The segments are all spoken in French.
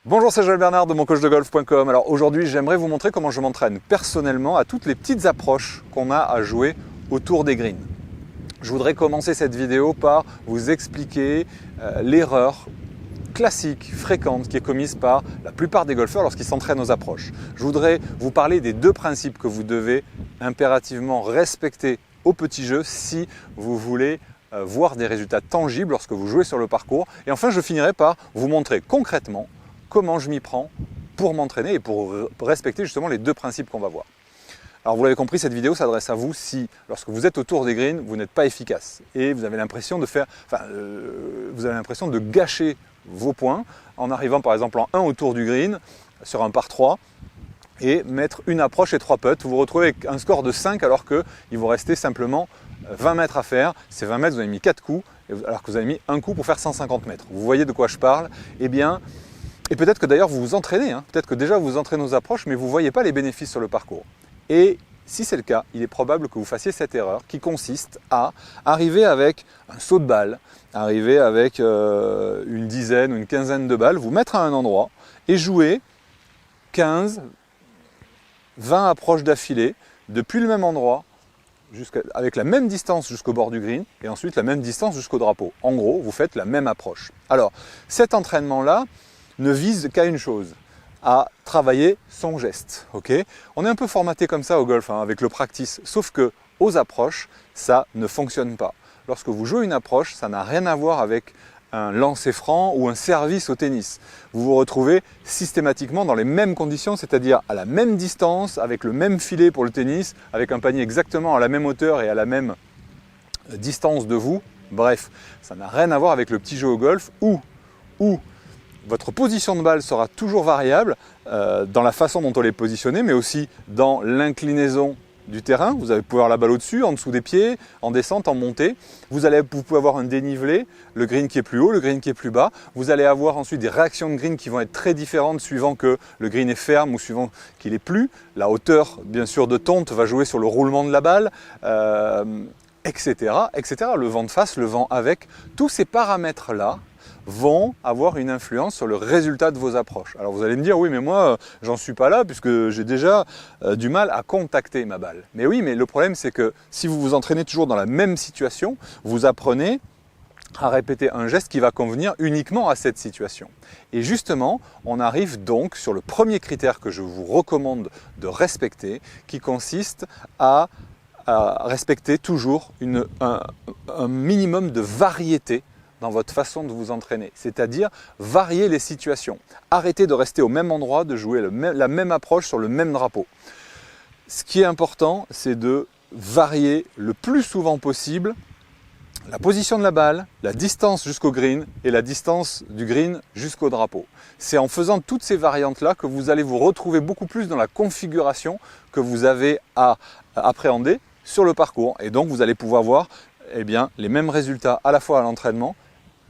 Bonjour, c'est Joël Bernard de moncoachdegolf.com. Alors aujourd'hui, j'aimerais vous montrer comment je m'entraîne personnellement à toutes les petites approches qu'on a à jouer autour des greens. Je voudrais commencer cette vidéo par vous expliquer l'erreur classique, fréquente, qui est commise par la plupart des golfeurs lorsqu'ils s'entraînent aux approches. Je voudrais vous parler des deux principes que vous devez impérativement respecter au petit jeu si vous voulez voir des résultats tangibles lorsque vous jouez sur le parcours. Et enfin, je finirai par vous montrer concrètement comment je m'y prends pour m'entraîner et pour respecter justement les deux principes qu'on va voir. Alors vous l'avez compris, cette vidéo s'adresse à vous si, lorsque vous êtes autour des greens, vous n'êtes pas efficace et vous avez l'impression de gâcher vos points en arrivant par exemple en 1 autour du green sur un par 3 et mettre une approche et 3 putts. Vous vous retrouvez avec un score de 5 alors qu'il vous restait simplement 20 mètres à faire. Ces 20 mètres, vous avez mis 4 coups alors que vous avez mis un coup pour faire 150 mètres. Vous voyez de quoi je parle? Eh bien, et peut-être que d'ailleurs vous vous entraînez, peut-être que déjà vous vous entraînez aux approches mais vous ne voyez pas les bénéfices sur le parcours. Et si c'est le cas, il est probable que vous fassiez cette erreur qui consiste à arriver avec un saut de balle, arriver avec une dizaine ou une quinzaine de balles, vous mettre à un endroit et jouer 15, 20 approches d'affilée depuis le même endroit, avec la même distance jusqu'au bord du green et ensuite la même distance jusqu'au drapeau. En gros, vous faites la même approche. Alors, cet entraînement-là ne vise qu'à une chose, à travailler son geste. Okay, on est un peu formaté comme ça au golf, avec le practice, sauf que aux approches, ça ne fonctionne pas. Lorsque vous jouez une approche, ça n'a rien à voir avec un lancer franc ou un service au tennis. Vous vous retrouvez systématiquement dans les mêmes conditions, c'est-à-dire à la même distance, avec le même filet pour le tennis, avec un panier exactement à la même hauteur et à la même distance de vous. Bref, ça n'a rien à voir avec le petit jeu au golf où votre position de balle sera toujours variable dans la façon dont on est positionné, mais aussi dans l'inclinaison du terrain. Vous allez pouvoir avoir la balle au-dessus, en dessous des pieds, en descente, en montée. Vous pouvez avoir un dénivelé, le green qui est plus haut, le green qui est plus bas. Vous allez avoir ensuite des réactions de green qui vont être très différentes suivant que le green est ferme ou suivant qu'il est plus. La hauteur, bien sûr, de tonte va jouer sur le roulement de la balle, etc., etc. Le vent de face, le vent avec, tous ces paramètres-là vont avoir une influence sur le résultat de vos approches. Alors vous allez me dire, oui mais moi j'en suis pas là puisque j'ai déjà du mal à contacter ma balle. Mais oui, mais le problème c'est que si vous vous entraînez toujours dans la même situation, vous apprenez à répéter un geste qui va convenir uniquement à cette situation. Et justement, on arrive donc sur le premier critère que je vous recommande de respecter, qui consiste à respecter toujours un minimum de variété dans votre façon de vous entraîner, c'est-à-dire varier les situations. Arrêtez de rester au même endroit, de jouer la même approche sur le même drapeau. Ce qui est important, c'est de varier le plus souvent possible la position de la balle, la distance jusqu'au green et la distance du green jusqu'au drapeau. C'est en faisant toutes ces variantes-là que vous allez vous retrouver beaucoup plus dans la configuration que vous avez à appréhender sur le parcours. Et donc vous allez pouvoir voir les mêmes résultats à la fois à l'entraînement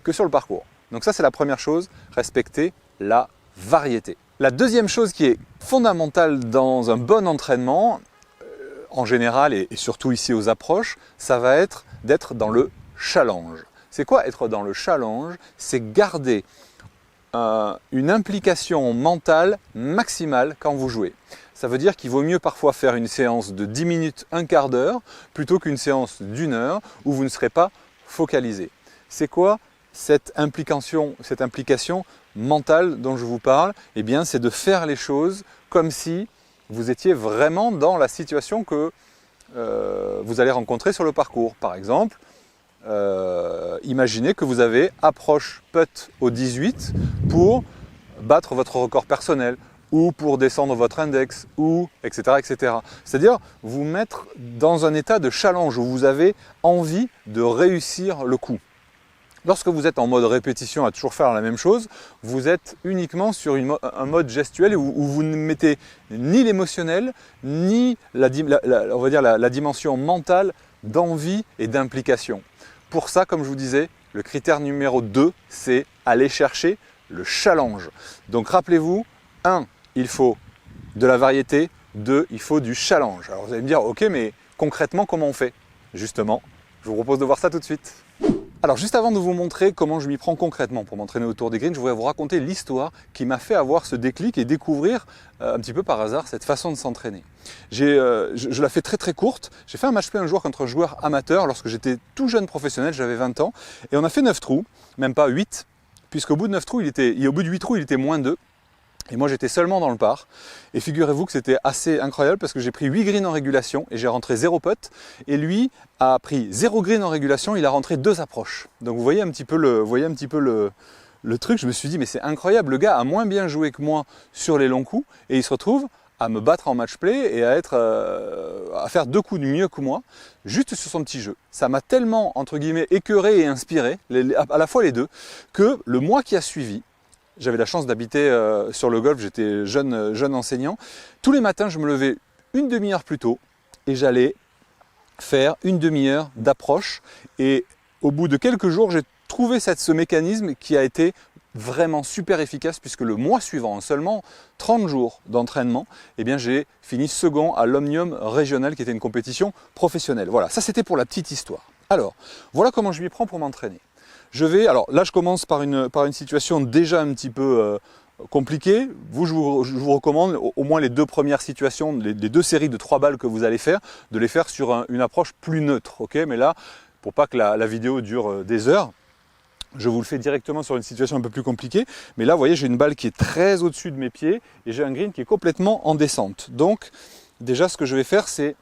que sur le parcours. Donc ça c'est la première chose, respecter la variété. La deuxième chose qui est fondamentale dans un bon entraînement, en général et surtout ici aux approches, ça va être d'être dans le challenge. C'est quoi être dans le challenge? C'est garder une implication mentale maximale quand vous jouez. Ça veut dire qu'il vaut mieux parfois faire une séance de 10 minutes, un quart d'heure, plutôt qu'une séance d'1 heure où vous ne serez pas focalisé. C'est quoi cette implication mentale dont je vous parle? Eh bien, c'est de faire les choses comme si vous étiez vraiment dans la situation que vous allez rencontrer sur le parcours. Par exemple, imaginez que vous avez approche putt au 18 pour battre votre record personnel ou pour descendre votre index, ou etc. etc. C'est-à-dire vous mettre dans un état de challenge où vous avez envie de réussir le coup. Lorsque vous êtes en mode répétition à toujours faire la même chose, vous êtes uniquement sur un mode gestuel où vous ne mettez ni l'émotionnel, ni la dimension mentale d'envie et d'implication. Pour ça, comme je vous disais, le critère numéro 2, c'est aller chercher le challenge. Donc rappelez-vous, 1, il faut de la variété, 2, il faut du challenge. Alors vous allez me dire, ok, mais concrètement, comment on fait? Justement, je vous propose de voir ça tout de suite. Alors juste avant de vous montrer comment je m'y prends concrètement pour m'entraîner autour des greens, je voudrais vous raconter l'histoire qui m'a fait avoir ce déclic et découvrir un petit peu par hasard cette façon de s'entraîner. Je la fais très courte. J'ai fait un match play un jour contre un joueur amateur lorsque j'étais tout jeune professionnel, j'avais 20 ans, et on a fait 9 trous, même pas 8, puisqu'au bout de 9 trous, au bout de 8 trous, il était moins 2. Et moi j'étais seulement dans le par, et figurez-vous que c'était assez incroyable parce que j'ai pris 8 greens en régulation et j'ai rentré 0 putt, et lui a pris 0 green en régulation, il a rentré 2 approches. Donc vous voyez un petit peu le truc, je me suis dit mais c'est incroyable, le gars a moins bien joué que moi sur les longs coups, et il se retrouve à me battre en match play et à faire 2 coups de mieux que moi, juste sur son petit jeu. Ça m'a tellement, entre guillemets, écœuré et inspiré, à la fois les deux, que le mois qui a suivi, j'avais la chance d'habiter sur le golf, j'étais jeune enseignant. Tous les matins, je me levais une demi-heure plus tôt et j'allais faire une demi-heure d'approche. Et au bout de quelques jours, j'ai trouvé ce mécanisme qui a été vraiment super efficace puisque le mois suivant, en seulement 30 jours d'entraînement, eh bien j'ai fini second à l'Omnium régional qui était une compétition professionnelle. Voilà, ça c'était pour la petite histoire. Alors, voilà comment je m'y prends pour m'entraîner. Alors là je commence par une situation déjà un petit peu compliquée. Je vous recommande au moins les 2 premières situations, les 2 séries de 3 balles que vous allez faire, de les faire sur une approche plus neutre. Okay, mais là, pour pas que la vidéo dure des heures, je vous le fais directement sur une situation un peu plus compliquée. Mais là, vous voyez, j'ai une balle qui est très au-dessus de mes pieds et j'ai un green qui est complètement en descente. Donc déjà ce que je vais faire, c'est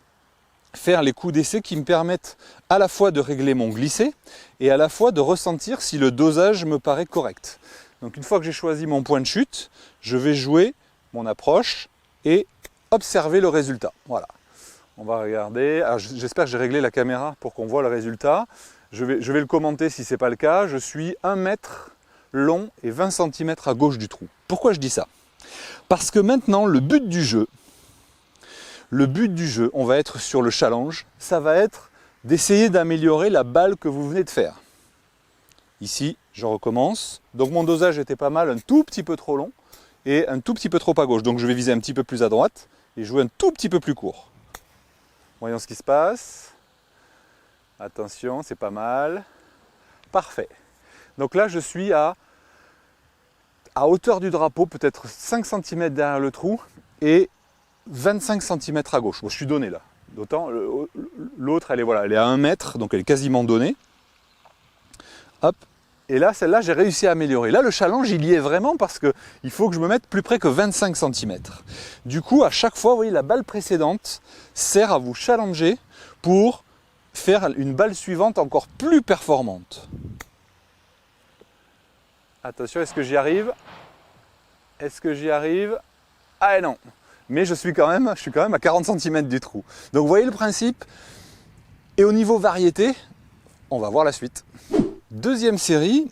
faire les coups d'essai qui me permettent à la fois de régler mon glissé et à la fois de ressentir si le dosage me paraît correct. Donc une fois que j'ai choisi mon point de chute, je vais jouer mon approche et observer le résultat. Voilà. On va regarder. Alors j'espère que j'ai réglé la caméra pour qu'on voit le résultat. Je vais le commenter si ce n'est pas le cas. Je suis 1 mètre long et 20 cm à gauche du trou. Pourquoi je dis ça? Parce que maintenant, le but du jeu, on va être sur le challenge, ça va être d'essayer d'améliorer la balle que vous venez de faire. Ici, je recommence. Donc mon dosage était pas mal, un tout petit peu trop long et un tout petit peu trop à gauche. Donc je vais viser un petit peu plus à droite et jouer un tout petit peu plus court. Voyons ce qui se passe. Attention, c'est pas mal. Parfait. Donc là, je suis à hauteur du drapeau, peut-être 5 cm derrière le trou et 25 cm à gauche. Bon, je suis donné là. D'autant, l'autre, elle est à 1 mètre, donc elle est quasiment donnée. Hop. Et là, celle-là, j'ai réussi à améliorer. Là, le challenge, il y est vraiment parce qu'il faut que je me mette plus près que 25 cm. Du coup, à chaque fois, vous voyez, la balle précédente sert à vous challenger pour faire une balle suivante encore plus performante. Attention, est-ce que j'y arrive? Est-ce que j'y arrive? Ah non! Mais je suis quand même à 40 cm du trou. Donc vous voyez le principe. Et au niveau variété, on va voir la suite. Deuxième série,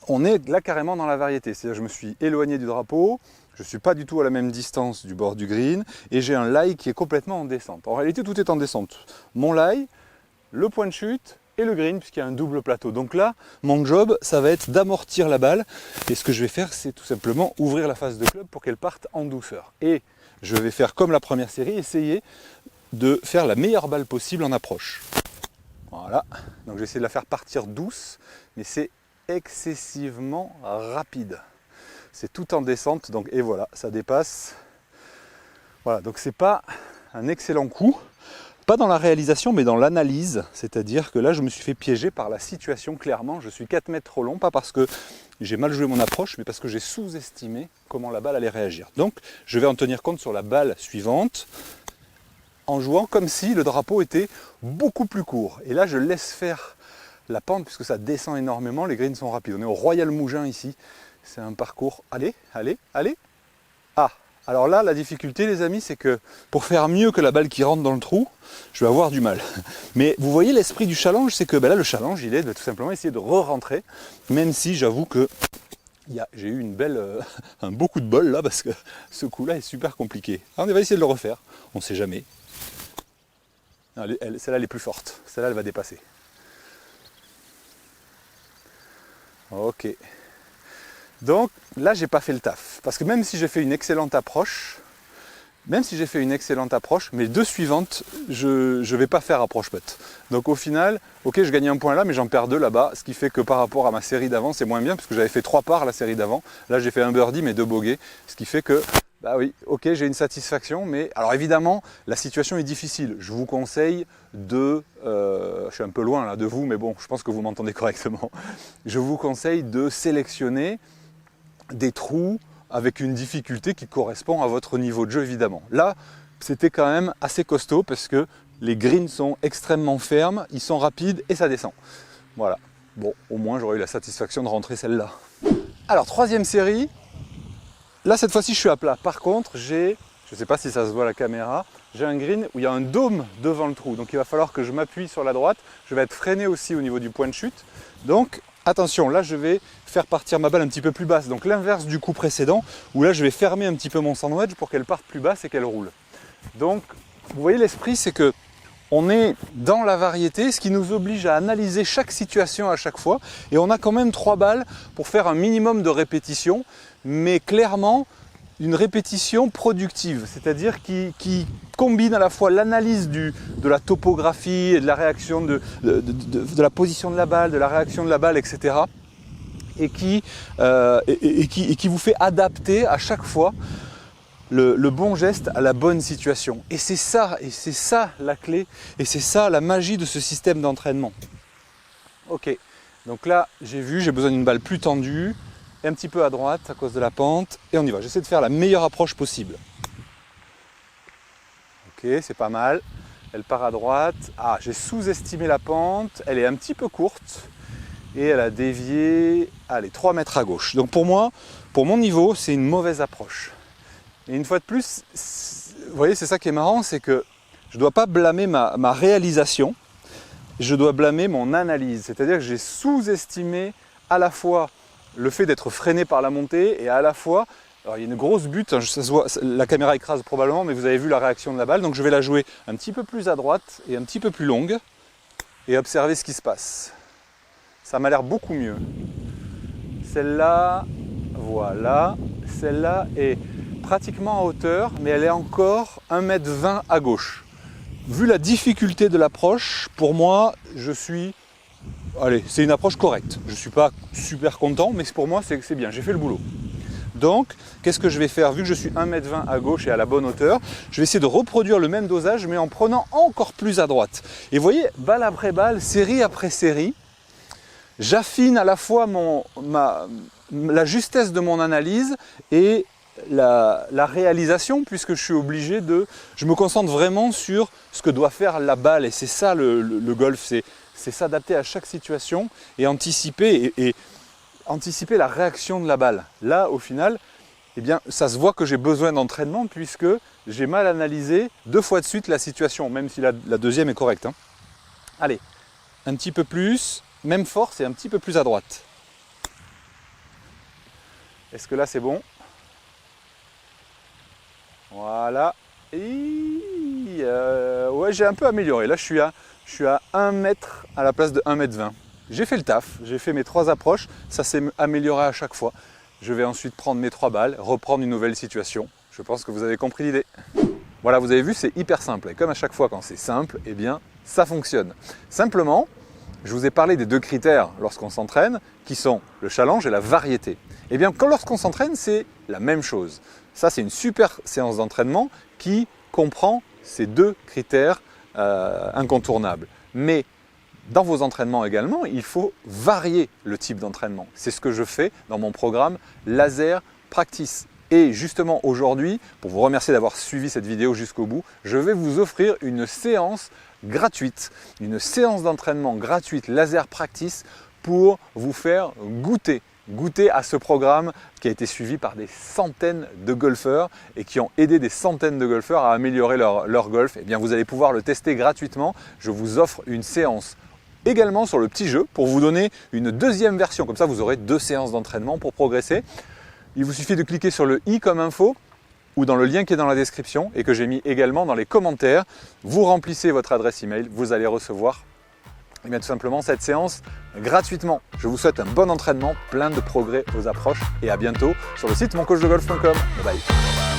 on est là carrément dans la variété. C'est-à-dire je me suis éloigné du drapeau, je ne suis pas du tout à la même distance du bord du green, et j'ai un lie qui est complètement en descente. En réalité, tout est en descente. Mon lie, le point de chute et le green, puisqu'il y a un double plateau. Donc là, mon job, ça va être d'amortir la balle. Et ce que je vais faire, c'est tout simplement ouvrir la face de club pour qu'elle parte en douceur. Et je vais faire comme la première série, essayer de faire la meilleure balle possible en approche. Voilà, donc j'essaie de la faire partir douce, mais c'est excessivement rapide. C'est tout en descente, donc et voilà, ça dépasse. Voilà, donc c'est pas un excellent coup, pas dans la réalisation, mais dans l'analyse, c'est-à-dire que là, je me suis fait piéger par la situation clairement. Je suis 4 mètres trop long, pas parce que j'ai mal joué mon approche, mais parce que j'ai sous-estimé comment la balle allait réagir. Donc, je vais en tenir compte sur la balle suivante, en jouant comme si le drapeau était beaucoup plus court. Et là, je laisse faire la pente, puisque ça descend énormément, les greens sont rapides. On est au Royal Mougins ici, c'est un parcours... Allez, allez, allez. Ah, alors là, la difficulté, les amis, c'est que pour faire mieux que la balle qui rentre dans le trou, je vais avoir du mal. Mais vous voyez, l'esprit du challenge, c'est que là, le challenge, il est de tout simplement essayer de re-rentrer, même si j'avoue que j'ai eu un beau coup de bol là, parce que ce coup-là est super compliqué. Alors, on va essayer de le refaire, on ne sait jamais. Celle-là, elle est plus forte. Celle-là, elle va dépasser. Ok. Donc là, j'ai pas fait le taf. Parce que même si j'ai fait une excellente approche, même si j'ai fait une excellente approche, mes 2 suivantes, je ne vais pas faire approche putt. Donc au final, ok, je gagne un point là, mais j'en perds 2 là-bas, ce qui fait que par rapport à ma série d'avant, c'est moins bien, parce que j'avais fait 3 parts la série d'avant. Là, j'ai fait un birdie, mais 2 bogeys, ce qui fait que, bah oui, ok, j'ai une satisfaction, mais alors évidemment, la situation est difficile. Je vous conseille de, je suis un peu loin là de vous, mais bon, je pense que vous m'entendez correctement. Je vous conseille de sélectionner des trous avec une difficulté qui correspond à votre niveau de jeu évidemment. Là, c'était quand même assez costaud parce que les greens sont extrêmement fermes, ils sont rapides et ça descend. Voilà, bon, au moins j'aurais eu la satisfaction de rentrer celle-là. Alors, 3e série, là cette fois-ci je suis à plat. Par contre, je ne sais pas si ça se voit à la caméra, j'ai un green où il y a un dôme devant le trou. Donc il va falloir que je m'appuie sur la droite, je vais être freiné aussi au niveau du point de chute. Donc, attention, là je vais faire partir ma balle un petit peu plus basse, donc l'inverse du coup précédent, où là je vais fermer un petit peu mon sandwich pour qu'elle parte plus basse et qu'elle roule. Donc, vous voyez l'esprit, c'est que on est dans la variété, ce qui nous oblige à analyser chaque situation à chaque fois, et on a quand même 3 balles pour faire un minimum de répétitions, mais clairement une répétition productive, c'est-à-dire qui combine à la fois l'analyse de la topographie et de la réaction de la position de la balle, de la réaction de la balle, etc. Et qui vous fait adapter à chaque fois le bon geste à la bonne situation. Et c'est ça la clé, et c'est ça la magie de ce système d'entraînement. Ok, donc là j'ai besoin d'une balle plus tendue, et un petit peu à droite à cause de la pente, et on y va. J'essaie de faire la meilleure approche possible. Ok, c'est pas mal. Elle part à droite. Ah, j'ai sous-estimé la pente, elle est un petit peu courte, et elle a dévié, allez, 3 mètres à gauche. Donc pour moi, pour mon niveau, c'est une mauvaise approche. Et une fois de plus, vous voyez, c'est ça qui est marrant, c'est que je ne dois pas blâmer ma réalisation, je dois blâmer mon analyse. C'est-à-dire que j'ai sous-estimé à la fois le fait d'être freiné par la montée et à la fois, alors il y a une grosse butte, ça se voit, la caméra écrase probablement, mais vous avez vu la réaction de la balle, donc je vais la jouer un petit peu plus à droite et un petit peu plus longue et observer ce qui se passe. Ça m'a l'air beaucoup mieux. Celle-là, voilà, celle-là est pratiquement à hauteur, mais elle est encore 1,20 m à gauche. Vu la difficulté de l'approche, pour moi, allez, c'est une approche correcte. Je ne suis pas super content, mais pour moi, c'est bien, j'ai fait le boulot. Donc, qu'est-ce que je vais faire? Vu que je suis 1,20 m à gauche et à la bonne hauteur, je vais essayer de reproduire le même dosage, mais en prenant encore plus à droite. Et vous voyez, balle après balle, série après série, j'affine à la fois la justesse de mon analyse et la réalisation, puisque je suis obligé je me concentre vraiment sur ce que doit faire la balle, et c'est ça le golf, c'est s'adapter à chaque situation et anticiper, anticiper la réaction de la balle. Là, au final, eh bien, ça se voit que j'ai besoin d'entraînement, puisque j'ai mal analysé 2 fois de suite la situation, même si la deuxième est correcte. Hein. Allez, un petit peu plus, même force et un petit peu plus à droite. Est-ce que là c'est bon? Voilà. Et ouais, j'ai un peu amélioré. Là, je suis à 1 mètre à la place de 1,20 m. J'ai fait le taf, j'ai fait mes 3 approches, ça s'est amélioré à chaque fois. Je vais ensuite prendre mes 3 balles, reprendre une nouvelle situation. Je pense que vous avez compris l'idée. Voilà, vous avez vu, c'est hyper simple. Et comme à chaque fois quand c'est simple, eh bien, ça fonctionne. Simplement, je vous ai parlé des 2 critères lorsqu'on s'entraîne, qui sont le challenge et la variété. Eh bien, lorsqu'on s'entraîne, c'est la même chose. Ça, c'est une super séance d'entraînement qui comprend ces 2 critères incontournables. Mais dans vos entraînements également, il faut varier le type d'entraînement. C'est ce que je fais dans mon programme Laser Practice. Et justement aujourd'hui, pour vous remercier d'avoir suivi cette vidéo jusqu'au bout, je vais vous offrir une séance gratuite, une séance d'entraînement gratuite Laser Practice pour vous faire goûter à ce programme qui a été suivi par des centaines de golfeurs et qui ont aidé des centaines de golfeurs à améliorer leur golf. Eh bien, vous allez pouvoir le tester gratuitement. Je vous offre une séance également sur le petit jeu pour vous donner une 2e version. Comme ça, vous aurez 2 séances d'entraînement pour progresser. Il vous suffit de cliquer sur le i comme info ou dans le lien qui est dans la description et que j'ai mis également dans les commentaires. Vous remplissez votre adresse email, vous allez recevoir tout simplement cette séance gratuitement. Je vous souhaite un bon entraînement, plein de progrès aux approches et à bientôt sur le site moncoachdegolf.com. Bye bye.